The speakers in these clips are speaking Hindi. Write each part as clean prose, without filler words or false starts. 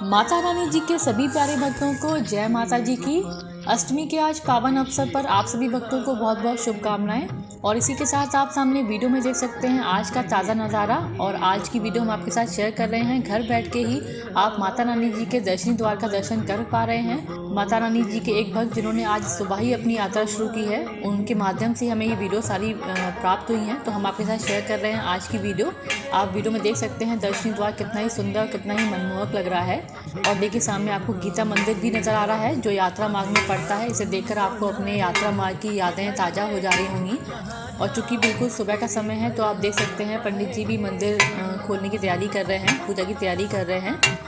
माता रानी जी के सभी प्यारे भक्तों को जय माता जी की। अष्टमी के आज पावन अवसर पर आप सभी भक्तों को बहुत बहुत शुभकामनाएं। और इसी के साथ आप सामने वीडियो में देख सकते हैं आज का ताज़ा नज़ारा। और आज की वीडियो हम आपके साथ शेयर कर रहे हैं। घर बैठ के ही आप माता रानी जी के दर्शनी द्वार का दर्शन कर पा रहे हैं। माता रानी जी के एक भक्त जिन्होंने आज सुबह ही अपनी यात्रा शुरू की है, उनके माध्यम से हमें ये वीडियो सारी प्राप्त हुई हैं, तो हम आपके साथ शेयर कर रहे हैं आज की वीडियो। आप वीडियो में देख सकते हैं दर्शनी द्वार कितना ही सुंदर, कितना ही मनमोहक लग रहा है। और देखिए सामने आपको गीता मंदिर भी नज़र आ रहा है जो यात्रा मार्ग में पड़ता है। इसे देखकर आपको अपने यात्रा मार्ग की यादें ताज़ा हो जा रही होंगी। और चूँकि बिल्कुल सुबह का समय है तो आप देख सकते हैं पंडित जी भी मंदिर खोलने की तैयारी कर रहे हैं, पूजा की तैयारी कर रहे हैं।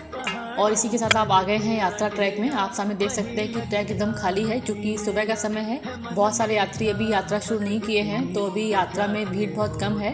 और इसी के साथ आप आ गए हैं यात्रा ट्रैक में। आप सामने देख सकते हैं कि ट्रैक एकदम खाली है क्योंकि सुबह का समय है। बहुत सारे यात्री अभी यात्रा शुरू नहीं किए हैं, तो अभी यात्रा में भीड़ बहुत कम है।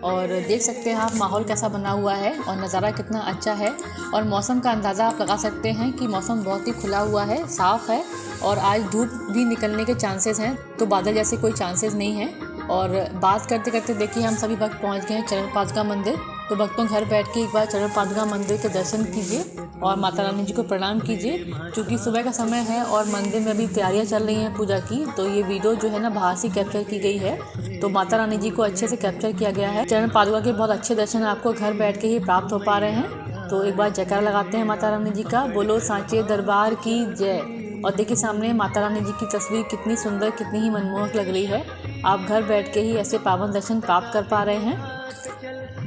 और देख सकते हैं आप माहौल कैसा बना हुआ है और नज़ारा कितना अच्छा है। और मौसम का अंदाज़ा आप लगा सकते हैं कि मौसम बहुत ही खुला हुआ है, साफ़ है। और आज धूप भी निकलने के चांसेस हैं, तो बादल जैसे कोई चांसेस नहीं है। और बात करते करते देखिए हम सभी भक्त पहुंच गए हैं चरण पादुका मंदिर। तो भक्तों घर बैठ के एक बार चरण पादुका मंदिर के दर्शन कीजिए और माता रानी जी को प्रणाम कीजिए। क्योंकि सुबह का समय है और मंदिर में भी तैयारियां चल रही हैं पूजा की, तो ये वीडियो जो है ना बाहर से कैप्चर की गई है, तो माता रानी जी को अच्छे से कैप्चर किया गया है। चरण पादुका के बहुत अच्छे दर्शन आपको घर बैठ के ही प्राप्त हो पा रहे हैं। तो एक बार जयकारा लगाते हैं माता रानी जी का, बोलो सांचे दरबार की जय। और देखिए सामने माता रानी जी की तस्वीर कितनी सुंदर, कितनी ही मनमोहक लग रही है। आप घर बैठ के ही ऐसे पावन दर्शन प्राप्त कर पा रहे हैं।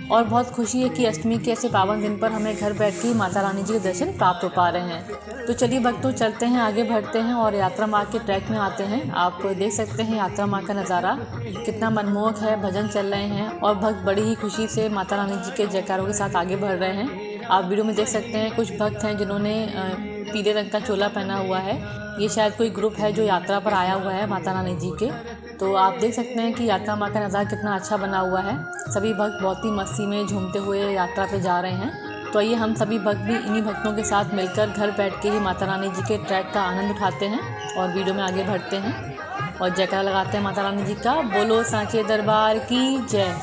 और बहुत खुशी है कि अष्टमी के ऐसे पावन दिन पर हमें घर बैठ के ही माता रानी जी के दर्शन प्राप्त हो पा रहे हैं। तो चलिए भक्तों चलते हैं, आगे बढ़ते हैं और यात्रा मार्ग के ट्रैक में आते हैं। आप देख सकते हैं यात्रा मार्ग का नज़ारा कितना मनमोहक है, भजन चल रहे हैं और भक्त बड़ी ही खुशी से माता रानी जी के जयकारों के साथ आगे बढ़ रहे हैं। आप वीडियो में देख सकते हैं कुछ भक्त हैं जिन्होंने पीले रंग का चोला पहना हुआ है। ये शायद कोई ग्रुप है जो यात्रा पर आया हुआ है माता रानी जी के। तो आप देख सकते हैं कि यात्रा मार्ग का नज़ारा कितना अच्छा बना हुआ है। सभी भक्त बहुत ही मस्ती में झूमते हुए यात्रा पे जा रहे हैं। तो आइए हम सभी भक्त भी इन्हीं भक्तों के साथ मिलकर घर बैठ के ही माता रानी जी के ट्रैक का आनंद उठाते हैं और वीडियो में आगे बढ़ते हैं और जयकारा लगाते हैं माता रानी जी का, बोलो सांचे दरबार की जय।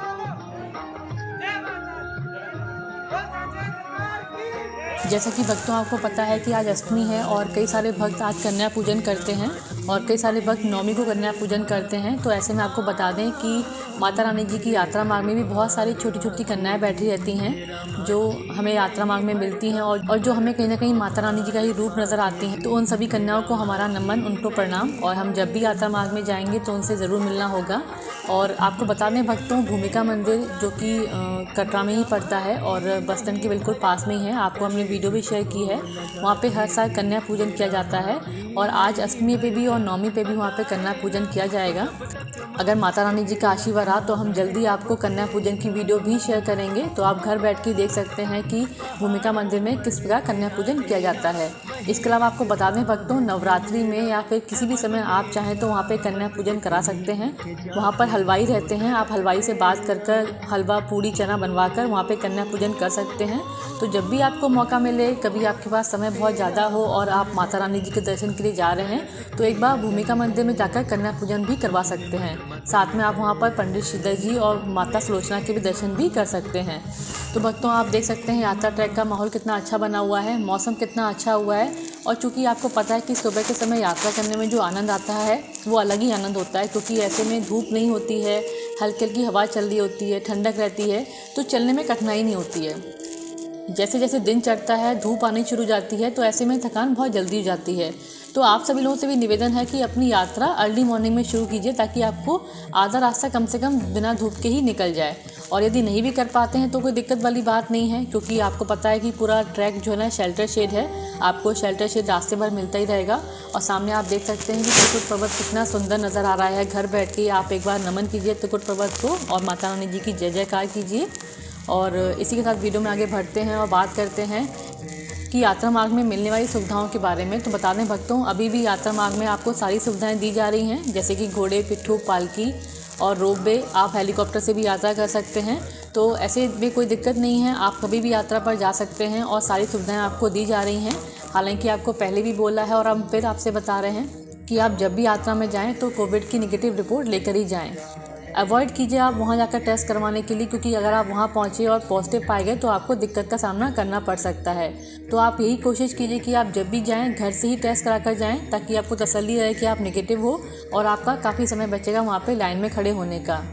जैसा कि भक्तों आपको पता है कि आज अष्टमी है और कई सारे भक्त आज कन्या पूजन करते हैं और कई सारे भक्त नवमी को कन्या पूजन करते हैं। तो ऐसे में आपको बता दें कि माता रानी जी की यात्रा मार्ग में भी बहुत सारी छोटी छोटी कन्याएं बैठी रहती हैं जो हमें यात्रा मार्ग में मिलती हैं और जो हमें कहीं ना कहीं माता रानी जी का ही रूप नज़र आती हैं। तो उन सभी कन्याओं को हमारा नमन, उनको प्रणाम। और हम जब भी यात्रा मार्ग में जाएंगे तो उनसे ज़रूर मिलना होगा। और आपको बता दें भक्तों, भूमिका मंदिर जो कि कटरा में ही पड़ता है और बस स्टैंड के बिल्कुल पास में ही है, आपको हमने वीडियो भी शेयर की है। वहाँ पे हर साल कन्या पूजन किया जाता है और आज अष्टमी पे भी और नवमी पे भी वहाँ पे कन्या पूजन किया जाएगा। अगर माता रानी जी का आशीर्वाद रहा तो हम जल्दी आपको कन्या पूजन की वीडियो भी शेयर करेंगे। तो आप घर बैठ के देख सकते हैं कि भूमिका मंदिर में किस प्रकार कन्या पूजन किया जाता है। इसके अलावा आपको बता दें भक्तों, नवरात्रि में या फिर किसी भी समय आप चाहें तो वहाँ पे कन्या पूजन करा सकते हैं। वहाँ पर हलवाई रहते हैं, आप हलवाई से बात कर हलवा, पूड़ी, चना बनवा कर वहाँ पे कन्या पूजन कर सकते हैं। तो जब भी आपको मौका मिले, कभी आपके पास समय बहुत ज़्यादा हो और आप माता रानी जी के दर्शन के लिए जा रहे हैं, तो एक बार भूमिका मंदिर में जाकर कन्या पूजन भी करवा सकते हैं। साथ में आप वहाँ पर पंडित श्रीधर जी और माता सुलोचना के भी दर्शन भी कर सकते हैं। तो भक्तों आप देख सकते हैं यात्रा ट्रैक का माहौल कितना अच्छा बना हुआ है, मौसम कितना अच्छा हुआ है। और चूँकि आपको पता है कि सुबह के समय यात्रा करने में जो आनंद आता है वो अलग ही आनंद होता है, क्योंकि ऐसे में धूप नहीं होती है, हल्की हल्की हवा चल रही होती है, ठंडक रहती है, तो चलने में कठिनाई नहीं होती है। जैसे जैसे दिन चढ़ता है, धूप आनी शुरू हो जाती है, तो ऐसे में थकान बहुत जल्दी हो जाती है। तो आप सभी लोगों से भी निवेदन है कि अपनी यात्रा अर्ली मॉर्निंग में शुरू कीजिए ताकि आपको आधा रास्ता कम से कम बिना धूप के ही निकल जाए। और यदि नहीं भी कर पाते हैं तो कोई दिक्कत वाली बात नहीं है, क्योंकि आपको पता है कि पूरा ट्रैक जो है ना शेल्टर शेड है, आपको शेल्टर शेड रास्ते भर मिलता ही रहेगा। और सामने आप देख सकते हैं कि त्रिकुट पर्वत कितना सुंदर नज़र आ रहा है। घर बैठ के आप एक बार नमन कीजिए त्रिकुट पर्वत को और माता रानी जी की जय जयकार कीजिए। और इसी के साथ वीडियो में आगे बढ़ते हैं और बात करते हैं कि यात्रा मार्ग में मिलने वाली सुविधाओं के बारे में। तो बता दें भक्तों, अभी भी यात्रा मार्ग में आपको सारी सुविधाएं दी जा रही हैं, जैसे कि घोड़े, पिट्ठू, पालकी और रोपवे। आप हेलीकॉप्टर से भी यात्रा कर सकते हैं, तो ऐसे में कोई दिक्कत नहीं है, आप कभी भी यात्रा पर जा सकते हैं और सारी सुविधाएं आपको दी जा रही हैं। हालांकि आपको पहले भी बोला है और हम फिर आपसे बता रहे हैं कि आप जब भी यात्रा में जाएँ तो कोविड की नेगेटिव रिपोर्ट लेकर ही जाएँ। अवॉइड कीजिए आप वहाँ जाकर टेस्ट करवाने के लिए, क्योंकि अगर आप वहाँ पहुँचे और पॉजिटिव पाए गए तो आपको दिक्कत का सामना करना पड़ सकता है। तो आप यही कोशिश कीजिए कि आप जब भी जाएं घर से ही टेस्ट करा कर जाएँ, ताकि आपको तसल्ली रहे कि आप नेगेटिव हो और आपका काफ़ी समय बचेगा वहाँ पे लाइन में खड़े होने का।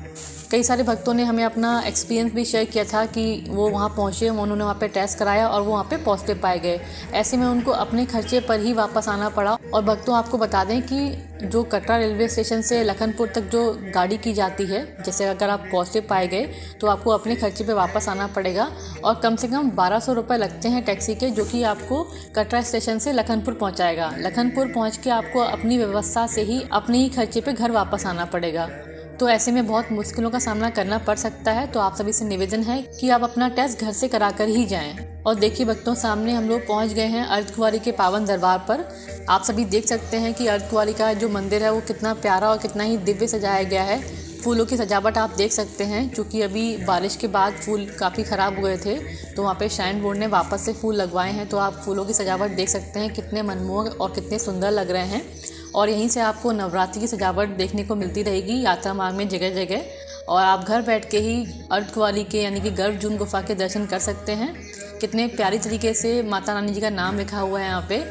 कई सारे भक्तों ने हमें अपना एक्सपीरियंस भी शेयर किया था कि वो वहाँ पहुँचे, उन्होंने वहाँ पे टेस्ट कराया और वो वहाँ पे पॉजिटिव पाए गए। ऐसे में उनको अपने खर्चे पर ही वापस आना पड़ा। और भक्तों आपको बता दें कि जो कटरा रेलवे स्टेशन से लखनपुर तक जो गाड़ी की जाती है, जैसे अगर आप पॉजिटिव पाए गए तो आपको अपने खर्चे पे वापस आना पड़ेगा और कम से कम 1200 रुपये लगते हैं टैक्सी के, जो कि आपको कटरा स्टेशन से लखनपुर पहुँचाएगा। लखनपुर पहुँच के आपको अपनी व्यवस्था से ही अपने ही खर्चे पर घर वापस आना पड़ेगा। तो ऐसे में बहुत मुश्किलों का सामना करना पड़ सकता है। तो आप सभी से निवेदन है कि आप अपना टेस्ट घर से कराकर ही जाएं। और देखिए भक्तों, सामने हम लोग पहुंच गए हैं अर्धकुंवारी के पावन दरबार पर। आप सभी देख सकते हैं कि अर्धकुंवारी का जो मंदिर है वो कितना प्यारा और कितना ही दिव्य सजाया गया है। फूलों की सजावट आप देख सकते हैं, क्योंकि अभी बारिश के बाद फूल काफ़ी ख़राब हुए थे, तो वहाँ पे श्राइन बोर्ड ने वापस से फूल लगवाए हैं। तो आप फूलों की सजावट देख सकते हैं, कितने मनमोहक और कितने सुंदर लग रहे हैं। और यहीं से आपको नवरात्रि की सजावट देखने को मिलती रहेगी यात्रा मार्ग में जगह जगह। और आप घर बैठ के ही अर्धकुंवारी के यानी कि गर्भजून गुफा के दर्शन कर सकते हैं। कितने प्यारी तरीके से माता रानी जी का नाम लिखा हुआ है यहाँ पे,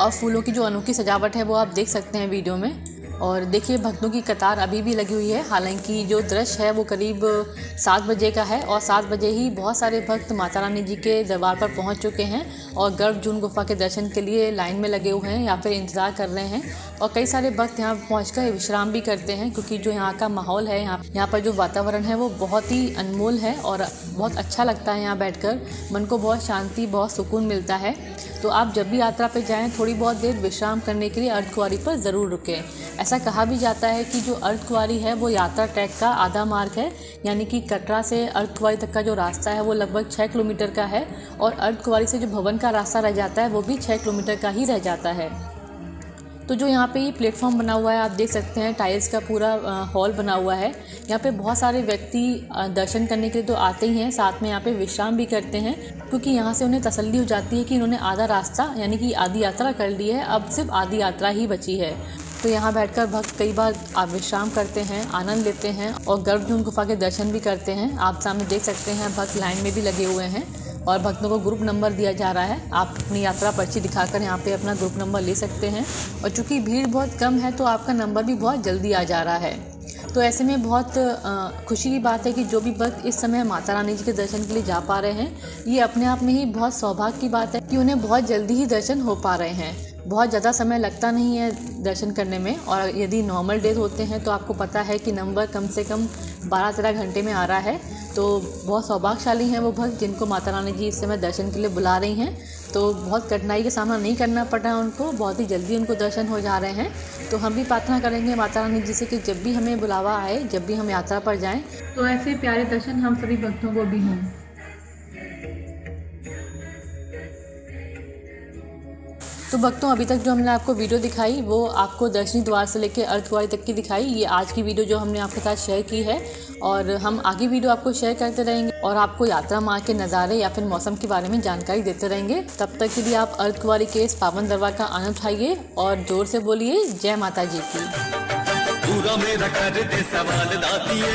और फूलों की जो अनोखी सजावट है वो आप देख सकते हैं वीडियो में। और देखिए भक्तों की कतार अभी भी लगी हुई है। हालांकि जो दृश्य है वो करीब 7 बजे का है और 7 बजे ही बहुत सारे भक्त माता रानी जी के दरबार पर पहुंच चुके हैं और गर्भजून गुफा के दर्शन के लिए लाइन में लगे हुए हैं या फिर इंतज़ार कर रहे हैं। और कई सारे भक्त यहाँ पहुंचकर विश्राम भी करते हैं, क्योंकि जो यहाँ का माहौल है, यहाँ पर जो वातावरण है वो बहुत ही अनमोल है और बहुत अच्छा लगता है। यहाँ बैठकर मन को बहुत शांति, बहुत सुकून मिलता है। तो आप जब भी यात्रा पे जाएं थोड़ी बहुत देर विश्राम करने के लिए अर्धकुंवारी पर ज़रूर रुकें। ऐसा कहा भी जाता है कि जो अर्धकुंवारी है वो यात्रा ट्रैक का आधा मार्ग है, यानी कि कटरा से अर्धकुंवारी तक का जो रास्ता है वो लगभग 6 किलोमीटर का है और अर्धकुंवारी से जो भवन का रास्ता रह जाता है वो भी 6 किलोमीटर का ही रह जाता है। तो जो यहाँ पे ये प्लेटफॉर्म बना हुआ है आप देख सकते हैं, टाइल्स का पूरा हॉल बना हुआ है। यहाँ पे बहुत सारे व्यक्ति दर्शन करने के लिए तो आते ही हैं, साथ में यहाँ पे विश्राम भी करते हैं, क्योंकि यहाँ से उन्हें तसल्ली हो जाती है कि इन्होंने आधा रास्ता यानी कि आधी यात्रा कर ली है, अब सिर्फ आधी यात्रा ही बची है। तो यहाँ बैठकर भक्त कई बार विश्राम करते हैं, आनंद लेते हैं और गर्भजून गुफा के दर्शन भी करते हैं। आप सामने देख सकते हैं भक्त लाइन में भी लगे हुए हैं और भक्तों को ग्रुप नंबर दिया जा रहा है। आप अपनी यात्रा पर्ची दिखाकर यहाँ पे अपना ग्रुप नंबर ले सकते हैं और चूँकि भीड़ बहुत कम है तो आपका नंबर भी बहुत जल्दी आ जा रहा है। तो ऐसे में बहुत खुशी की बात है कि जो भी भक्त इस समय माता रानी जी के दर्शन के लिए जा पा रहे हैं, ये अपने आप में ही बहुत सौभाग्य की बात है कि उन्हें बहुत जल्दी ही दर्शन हो पा रहे हैं। बहुत ज़्यादा समय लगता नहीं है दर्शन करने में, और यदि नॉर्मल डेज होते हैं तो आपको पता है कि नंबर कम से कम 12-13 घंटे में आ रहा है। तो बहुत सौभाग्यशाली हैं वो भक्त जिनको माता रानी जी इस समय दर्शन के लिए बुला रही हैं। तो बहुत कठिनाई का सामना नहीं करना पड़ रहा है उनको, बहुत ही जल्दी उनको दर्शन हो जा रहे हैं। तो हम भी प्रार्थना करेंगे माता रानी जी से कि जब भी हमें बुलावा आए, जब भी हम यात्रा पर जाएं, तो ऐसे प्यारे दर्शन हम सभी भक्तों को भी हों। तो भक्तों, अभी तक जो हमने आपको वीडियो दिखाई वो आपको दर्शनी द्वार से लेकर अर्धकुंवारी तक की दिखाई। ये आज की वीडियो जो हमने आपके साथ शेयर की है, और हम आगे वीडियो आपको शेयर करते रहेंगे और आपको यात्रा मार्ग के नज़ारे या फिर मौसम के बारे में जानकारी देते रहेंगे। तब तक के लिए आप अर्धकुंवारी के इस पावन दरबार का आनंद उठाइए और जोर से बोलिए जय माता जी की। पूरा मेरा कर दे सवाल दातिए,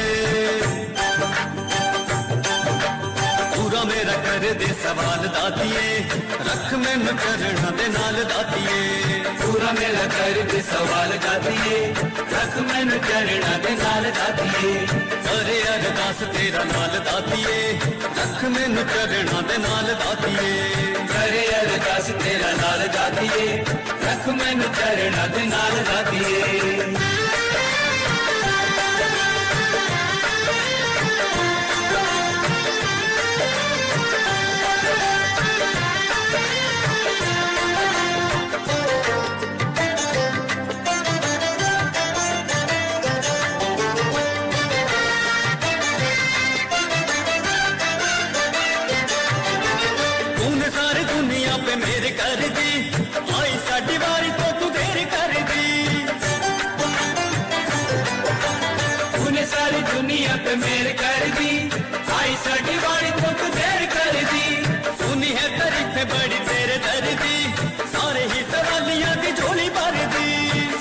पूरा मेरा कर दे सवाल दातिए, रख मैनू चरणा दे नाल दातिए। पूरा मेरा कर दे सवाल दातिए, रख मैनू चरणा दे नाल दातिए। अरे अरदास तेरा नाल दातिए, रख मैनू चरणा दे नाल दातिए। अरे अरदास तेरा नाल दातिए, रख मैनू चरणा दे नाल दातिए। मेरे कर दी आई साडी वारी तो तू देर कर दी, तूने सारी दुनिया पे मेरे कर दी, आई साडी वारी तो तू देर कर दी। सुनी है तारीफें बड़ी तेरे दर्दी, सारे ही सवालियां दी झोली भर दी।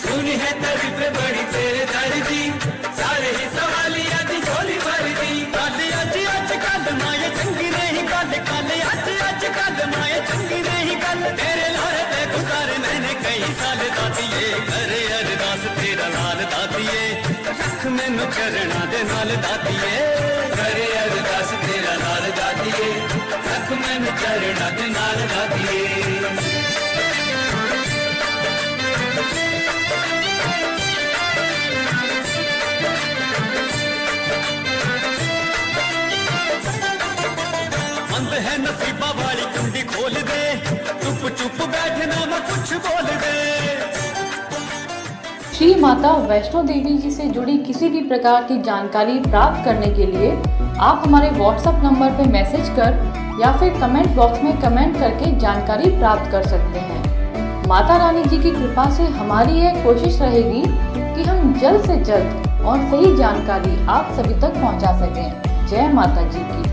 सुनी है तारीफें बड़ी तेरे दर्दी, सारे ही सवालियां कई साल दातिए करे अरदास तेरा लाल दातिए रख मैनू चरणा दे नाल दातिए करे अरदास तेरा लाल दातिए रख मैनू चरणा दे नाल दातिए। बंद है नसीबा वाली कुंडी खोल दे चुप चुप बैठना ना कुछ बोल दे। श्री माता वैष्णो देवी जी से जुड़ी किसी भी प्रकार की जानकारी प्राप्त करने के लिए आप हमारे व्हाट्सएप नंबर पर मैसेज कर या फिर कमेंट बॉक्स में कमेंट करके जानकारी प्राप्त कर सकते हैं। माता रानी जी की कृपा से हमारी यह कोशिश रहेगी कि हम जल्द से जल्द और सही जानकारी आप सभी तक पहुंचा सकें। जय माता जी की।